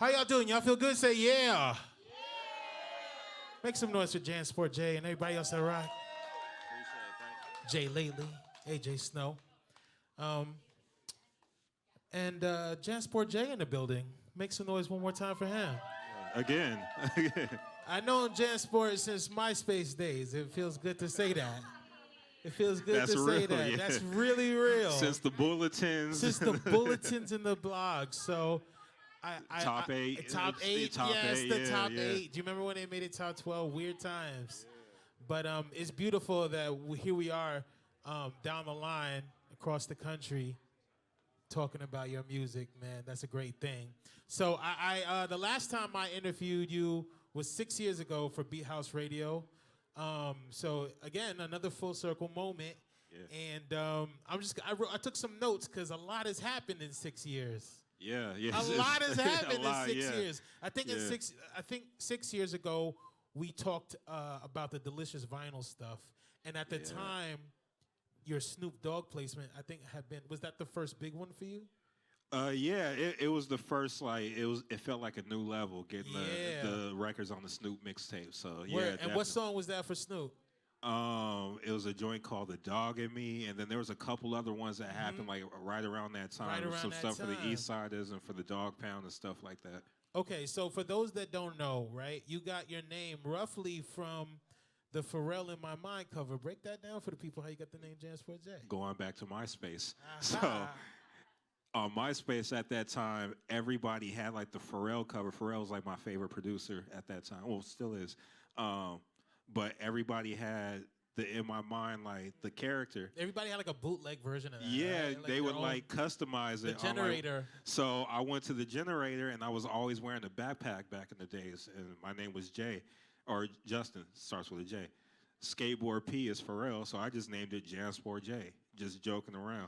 How y'all doing? Y'all feel good? Say yeah. Make some noise for Jansport Jay and everybody else that rock. Jay Lately, AJ Snow. And Jansport Jay in the building. Make some noise one more time for him. Again. I know Jansport since MySpace days. It feels good to say that. It feels good That's to real, say that. yeah. That's really real. Since the bulletins. Since the bulletins and the blogs. So Top 8. Top 8, Top yes, 8, the yeah, top yeah. 8. Do you remember when they made it top 12? Weird times. But it's beautiful that here we are down the line across the country talking about your music, man. That's a great thing. So the last time I interviewed you was 6 years ago for Beat House Radio. So again, another full circle moment. Yeah. And I took some notes because a lot has happened in 6 years. Yeah. A lot has happened in 6 yeah. years. I think 6 years ago we talked about the Delicious Vinyl stuff, and at the time, your Snoop Dogg placement I think was that the first big one for you? Yeah, it was the first, like, it felt like a new level getting the records on the Snoop mixtape. So yeah. And definitely. what song was that for Snoop? It was a joint called "The Dog in Me," and then there was a couple other ones that happened like right around that time. Right around some that stuff time. for the East Siders and for the Dog Pound and stuff like that. Okay, so for those that don't know, right, you got your name roughly from the Pharrell in My Mind cover. Break that down for the people. How you got the name Jansport J? Going back to MySpace. So on MySpace at that time, everybody had like the Pharrell cover. Pharrell was like my favorite producer at that time. Well, still is. But everybody had in my mind, like the character. Everybody had like a bootleg version of that. Yeah, right? Like they would like customize it. The generator. So I went to the generator, and I was always wearing a backpack back in the days, and my name was Jay, or Justin, starts with a J. Skateboard P is Pharrell, so I just named it Jansport J, just joking around.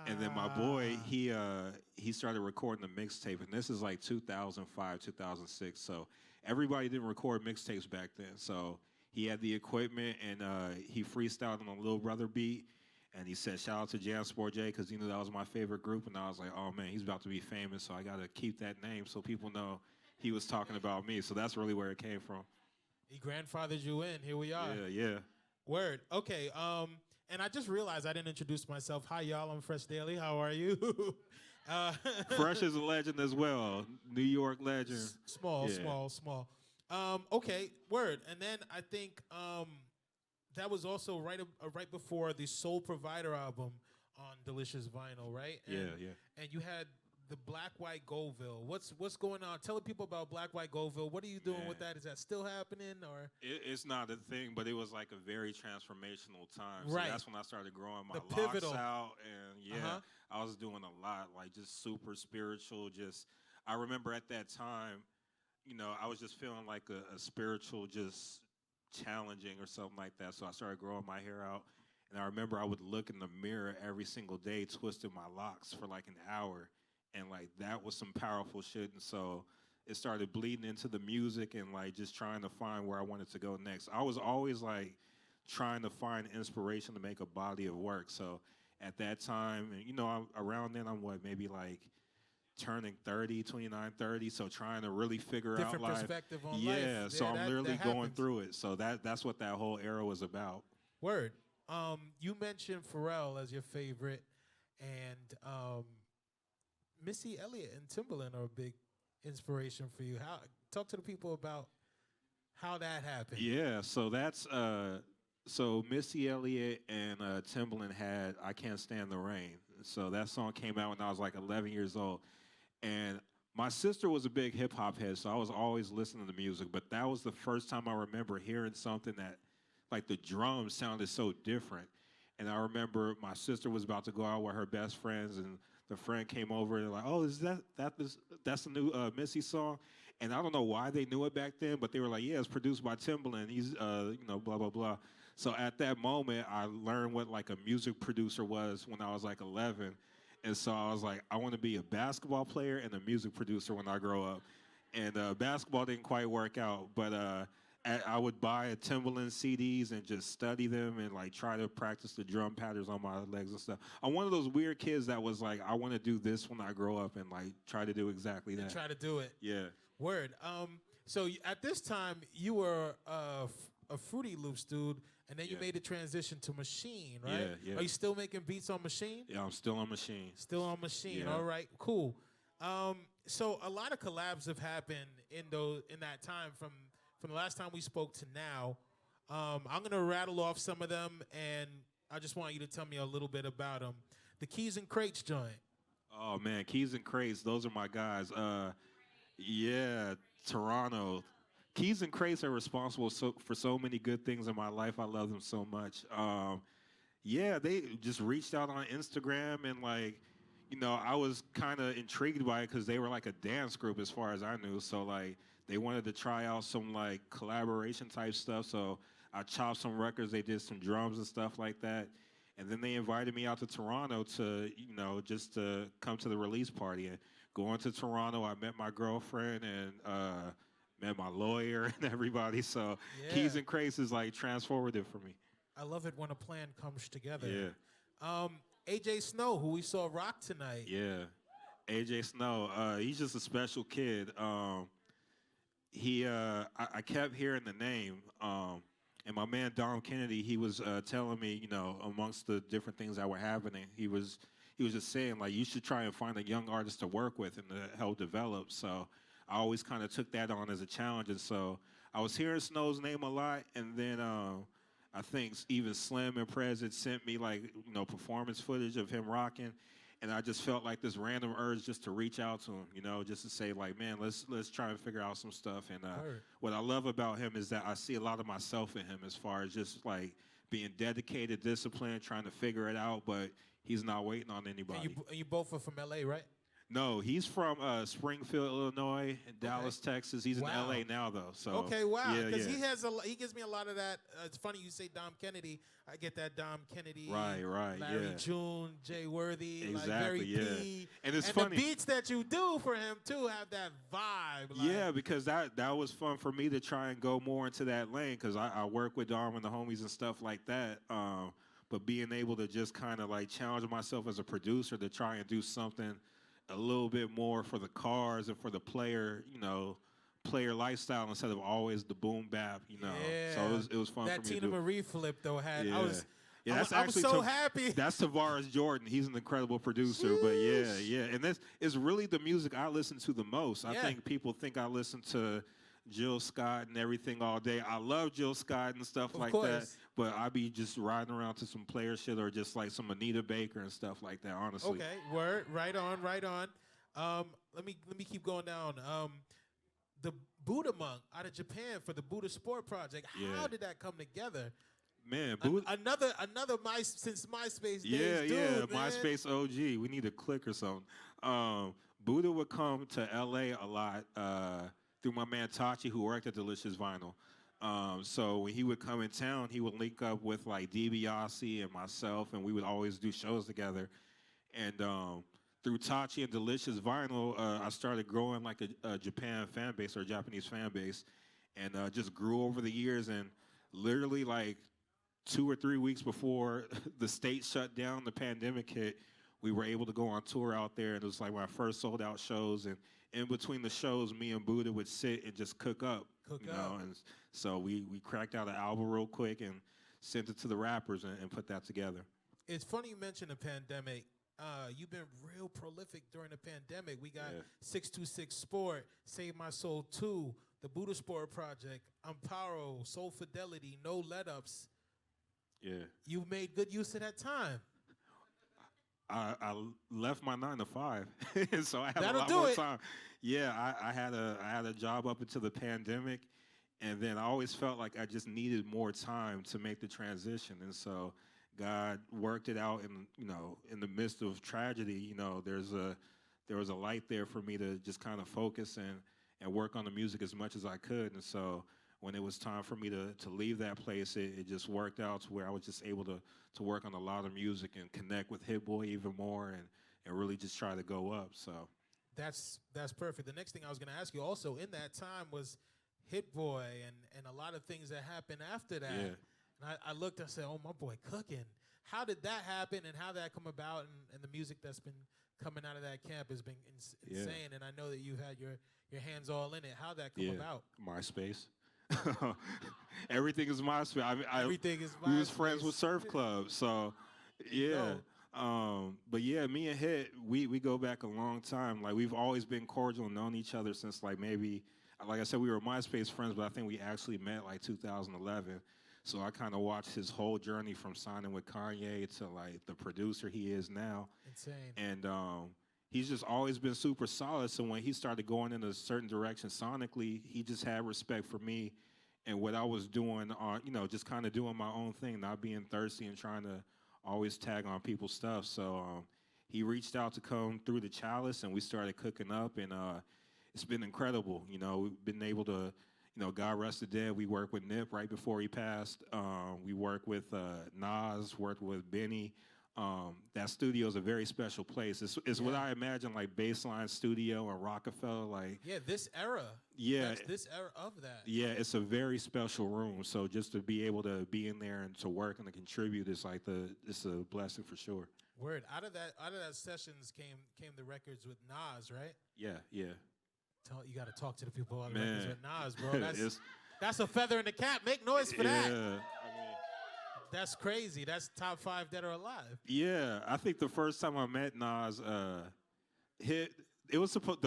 And then my boy, he started recording the mixtape, and this is like 2005, 2006. So everybody didn't record mixtapes back then. So he had the equipment, and he freestyled on a Little Brother beat, and he said, shout out to Jansport J, because that was my favorite group, and I was like, oh, man, he's about to be famous, so I got to keep that name so people know he was talking about me. So that's really where it came from. He grandfathered you in. Here we are. Yeah. Word. Okay, and I just realized I didn't introduce myself. Hi, y'all. I'm Fresh Daily. How are you? Fresh is a legend as well. New York legend. Small. Okay, word. And then I think that was also right before the Soul Provider album on Delicious Vinyl, right? And, yeah. And you had the Black White Goldville. What's going on? Tell the people about Black White Goldville. What are you doing with that? Is that still happening, or? It's not a thing, but it was like a very transformational time. So right. That's when I started growing my pivotal. locks out, and I was doing a lot, like just super spiritual. I remember at that time, I was just feeling like a spiritual, just challenging or something like that. So I started growing my hair out, and I remember I would look in the mirror every single day, twisting my locks for like an hour. And, like, that was some powerful shit. And so it started bleeding into the music and, like, just trying to find where I wanted to go next. I was always, like, trying to find inspiration to make a body of work. So at that time, and, around then, I'm maybe, like, turning 30, 29, 30. So trying to really figure out different life. perspective on life. Yeah, so I'm literally going through it. So that's what that whole era was about. Word. You mentioned Pharrell as your favorite, and Missy Elliott and Timbaland are a big inspiration for you. Talk to the people about how that happened. Yeah, so that's so Missy Elliott and Timbaland had "I Can't Stand the Rain." So that song came out when I was like 11 years old, and my sister was a big hip hop head, so I was always listening to music. But that was the first time I remember hearing something that, like, the drums sounded so different. And I remember my sister was about to go out with her best friends, and the friend came over and like, oh, that's the new Missy song? And I don't know why they knew it back then, but they were like, yeah, it's produced by Timbaland. He's, blah, blah, blah. So at that moment, I learned what like a music producer was when I was like 11. And so I was like, I want to be a basketball player and a music producer when I grow up. And basketball didn't quite work out, but I would buy a Timbaland CDs and just study them and like try to practice the drum patterns on my legs and stuff. I'm one of those weird kids that was like, I want to do this when I grow up and like try to do exactly that. Try to do it. Yeah. Word. So at this time you were a Fruity Loops dude, and then you made the transition to Machine, right? Yeah. Are you still making beats on Machine? Yeah, I'm still on Machine. Still on Machine. Yeah. All right, cool. So a lot of collabs have happened in that time from the last time we spoke to now. I'm gonna rattle off some of them, and I just want you to tell me a little bit about them. The Keys and Crates joint. Oh man, Keys and Crates, those are my guys. Yeah, Toronto. Keys and Crates are responsible for so many good things in my life. I love them so much. Yeah, they just reached out on Instagram and like, you know, I was kind of intrigued by it because they were like a dance group as far as I knew. So like they wanted to try out some like collaboration type stuff. So I chopped some records. They did some drums and stuff like that. And then they invited me out to Toronto to, you know, just to come to the release party. And going to Toronto, I met my girlfriend and met my lawyer and everybody. So Keys and Crates is like transformative for me. I love it when a plan comes together. Yeah. AJ Snow, who we saw rock tonight. Yeah. AJ Snow, he's just a special kid. I kept hearing the name. And my man Dom Kennedy, he was telling me, you know, amongst the different things that were happening, he was just saying like you should try and find a young artist to work with and to help develop. So I always kind of took that on as a challenge, and so I was hearing Snow's name a lot, and then I think even Slim and Prez had sent me like, you know, performance footage of him rocking, and I just felt like this random urge just to reach out to him, you know, just to say like, man, let's try and figure out some stuff. And what I love about him is that I see a lot of myself in him as far as just like being dedicated, disciplined, trying to figure it out, but he's not waiting on anybody. And you both are from LA, right? No, he's from Springfield, Illinois, and Dallas, Texas. He's in LA now, though. So okay, wow. Because yeah. he gives me a lot of that. It's funny you say Dom Kennedy. I get that Dom Kennedy, right, Larry June, Jay Worthy, exactly, like very yeah. P. And it's and funny. The beats that you do for him too have that vibe. Like, yeah, because that was fun for me to try and go more into that lane because I work with Dom and the homies and stuff like that. But being able to just kind of like challenge myself as a producer to try and do something a little bit more for the cars and for the player, you know, player lifestyle instead of always the boom bap, you know. Yeah. So it was fun that for me Tina to do. Marie flip though had Yeah. I was so happy. That's Tavares Jordan. He's an incredible producer. Sheesh. But yeah. And this is really the music I listen to the most. I think people think I listen to Jill Scott and everything all day. I love Jill Scott and stuff like that. But I be just riding around to some player shit or just like some Anita Baker and stuff like that, honestly. Okay, word, right on. Let me keep going down. The Buddha Monk out of Japan for the Buddha Sport Project. How did that come together? Man, Buddha, another since MySpace days, dude, man. MySpace OG. We need a click or something. Buddha would come to LA a lot through my man Tachi, who worked at Delicious Vinyl. So when he would come in town, he would link up with like DiBiase and myself, and we would always do shows together. And through Tachi and Delicious Vinyl, I started growing like a Japan fan base or a Japanese fan base, and just grew over the years. And literally like 2 or 3 weeks before the state shut down, the pandemic hit, we were able to go on tour out there, and it was like my first sold out shows. And in between the shows, me and Buddha would sit and just cook up. And so we cracked out an album real quick and sent it to the rappers and put that together. It's funny you mentioned the pandemic. You've been real prolific during the pandemic. We got 626 Sport, Save My Soul 2, the Buddha Sport Project, Amparo, Soul Fidelity, No Let-Ups. Yeah. You made good use of that time. I left my 9 to 5, so I had That'll a lot more time. Yeah, I had a job up until the pandemic, and then I always felt like I just needed more time to make the transition, and so God worked it out. In the midst of tragedy, there was a light there for me to just kind of focus and work on the music as much as I could, and so when it was time for me to leave that place, it just worked out to where I was just able to work on a lot of music and connect with Hit Boy even more and really just try to go up. So that's perfect. The next thing I was going to ask you also in that time was Hit Boy and a lot of things that happened after that. Yeah. And I looked, I said, oh, my boy cooking. How did that happen and how did that come about? And the music that's been coming out of that camp has been insane. And I know that you've had your hands all in it. How'd that come about? MySpace. Everything is MySpace. Everything is MySpace. We was friends with Surf Club, so yeah. But yeah, me and Hit, we go back a long time. Like we've always been cordial and known each other since like maybe, like I said, we were MySpace friends, but I think we actually met like 2011. So I kind of watched his whole journey from signing with Kanye to like the producer he is now. Insane. And he's just always been super solid. So when he started going in a certain direction sonically, he just had respect for me and what I was doing on, just kind of doing my own thing, not being thirsty and trying to always tag on people's stuff. So he reached out to come through the Chalice and we started cooking up and it's been incredible. We've been able to, God rest the dead. We worked with Nip right before he passed. We worked with Nas, worked with Benny. That studio is a very special place. It's what I imagine like Baseline Studio and Rockefeller. Like this era. Yeah, that's this era of that. Yeah, it's a very special room. So just to be able to be in there and to work and to contribute is like it's a blessing for sure. Word. Out of that sessions came the records with Nas, right? Yeah. You got to talk to the people about the Man. records with Nas, bro. That's a feather in the cap. Make noise for that. Yeah. That's crazy. That's top 5 dead or alive. Yeah, I think the first time I met Nas, the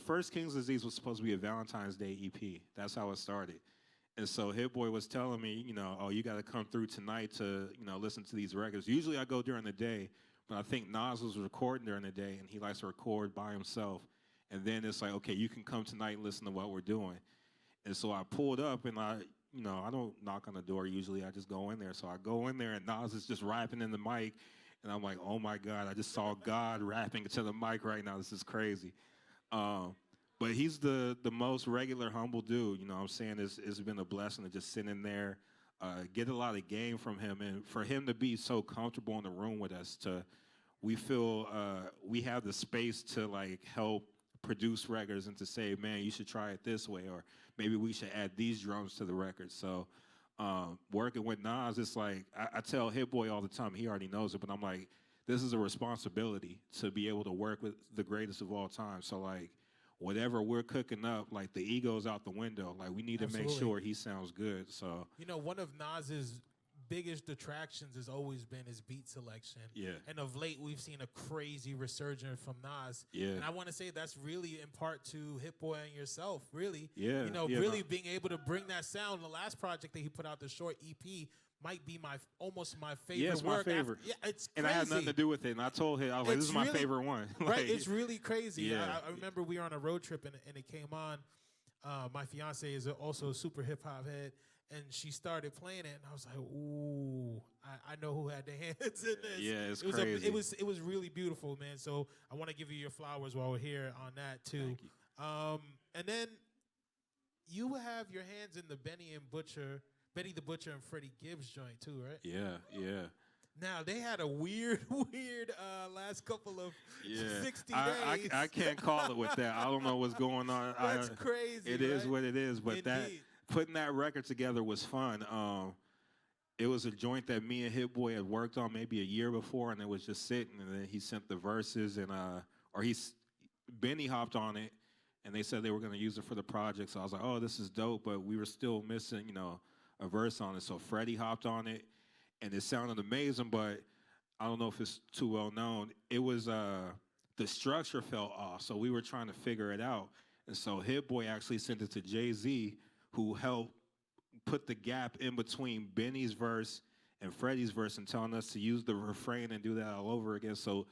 first King's Disease was supposed to be a Valentine's Day EP. That's how it started. And so Hit Boy was telling me, you got to come through tonight to, listen to these records. Usually I go during the day, but I think Nas was recording during the day, and he likes to record by himself. And then it's like, okay, you can come tonight and listen to what we're doing. And so I pulled up, and I don't knock on the door usually. I just go in there. So I go in there, and Nas is just rapping in the mic. And I'm like, oh, my God, I just saw God rapping to the mic right now. This is crazy. But he's the most regular, humble dude. You know what I'm saying? It's been a blessing to just sit in there, get a lot of game from him. And for him to be so comfortable in the room with us, we feel we have the space to, like, help produce records and to say, man, you should try it this way, or maybe we should add these drums to the record. So working with Nas, it's like, I tell Hit Boy all the time, he already knows it, but I'm like, this is a responsibility to be able to work with the greatest of all time. So, like, whatever we're cooking up, like, the ego's out the window. Like, we need to make sure he sounds good. So, one of Nas's biggest detractions has always been his beat selection. Yeah. And of late, we've seen a crazy resurgence from Nas. Yeah. And I want to say that's really in part to Hit Boy and yourself, really. Yeah. Really being able to bring that sound. The last project that he put out, the short EP, might be almost my favorite yeah, it's work. my favorite. It's crazy. And I had nothing to do with it. And I told him, I was like, this is my favorite one. Right, it's really crazy. Yeah. I remember we were on a road trip and it came on. My fiance is also a super hip-hop head. And she started playing it, and I was like, "Ooh, I know who had their hands in this." Yeah, it's crazy. It was really beautiful, man. So I want to give you your flowers while we're here on that too. Thank you. And then you have your hands in the Benny the Butcher and Freddie Gibbs joint too, right? Yeah. Now they had a weird last couple of 60 days. I can't call it with that. I don't know what's going on. That's crazy. It is what it is, but Indeed. Putting that record together was fun. It was a joint that me and Hit Boy had worked on maybe a year before, and it was just sitting. And then he sent the verses, and Benny hopped on it, and they said they were going to use it for the project. So I was like, oh, this is dope, but we were still missing, a verse on it. So Freddie hopped on it, and it sounded amazing, but I don't know if it's too well known. It was the structure fell off, so we were trying to figure it out. And so Hit Boy actually sent it to Jay-Z, who helped put the gap in between Benny's verse and Freddie's verse and telling us to use the refrain and do that all over again. So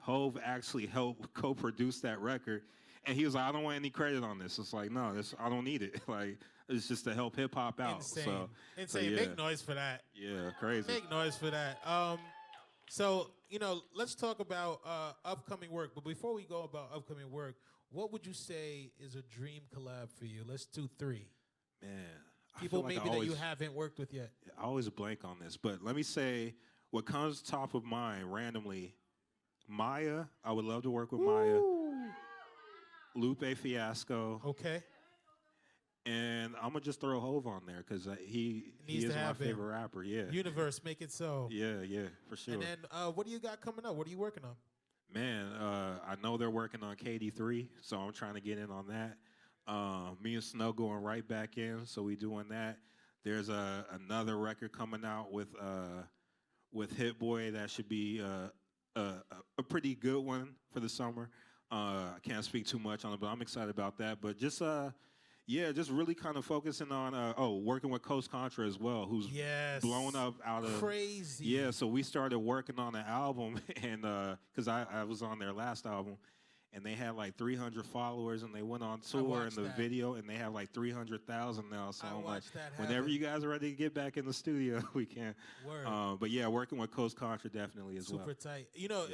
Hove actually helped co-produce that record. And he was like, I don't want any credit on this. It's like, no, I don't need it. Like, it's just to help hip-hop out. Insane. So, Insane. yeah. Make noise for that. Yeah, crazy. Make noise for that. So, let's talk about upcoming work. But before we go about upcoming work, what would you say is a dream collab for you? Let's do 3. Man, people maybe that you haven't worked with yet. I always blank on this, but let me say what comes top of mind randomly. Maya, I would love to work with Maya. Lupe Fiasco. Okay. And I'm gonna just throw Hove on there because he Needs is to my happen. favorite rapper. Yeah, Universe, make it so. yeah, for sure. And then what do you got coming up? What are you working on? Man, I know they're working on KD3, so I'm trying to get in on that. Me and Snow going right back in, so we doing that. There's another record coming out with Hit Boy that should be a pretty good one for the summer. I can't speak too much on it, but I'm excited about that. But just just really kind of focusing on working with Coast Contra as well, who's blown up out of crazy. Yeah, so we started working on an album, and because I was on their last album, and they had like 300 followers, and they went on tour in the video, and they have like 300,000 now. So I'm like, whenever you guys are ready to get back in the studio, we can. But yeah, working with Coast Contra definitely as well. Super tight. You know,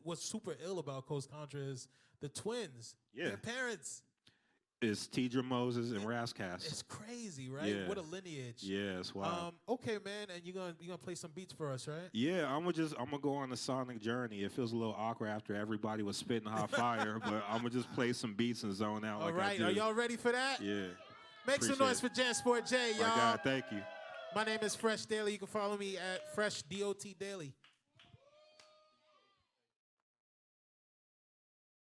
what's super ill about Coast Contra is the twins. Yeah. Their parents. It's Tidra Moses and Rascass. It's crazy, right? Yeah. What a lineage. Yeah, it's wild. Okay, man, and you're gonna play some beats for us, right? Yeah, I'm gonna go on the sonic journey. It feels a little awkward after everybody was spitting hot fire, but I'm gonna just play some beats and zone out. All right, are y'all ready for that? Yeah. Make some noise for Jansport J, y'all. My God, thank you. My name is Fresh Daily. You can follow me at Fresh DOT Daily.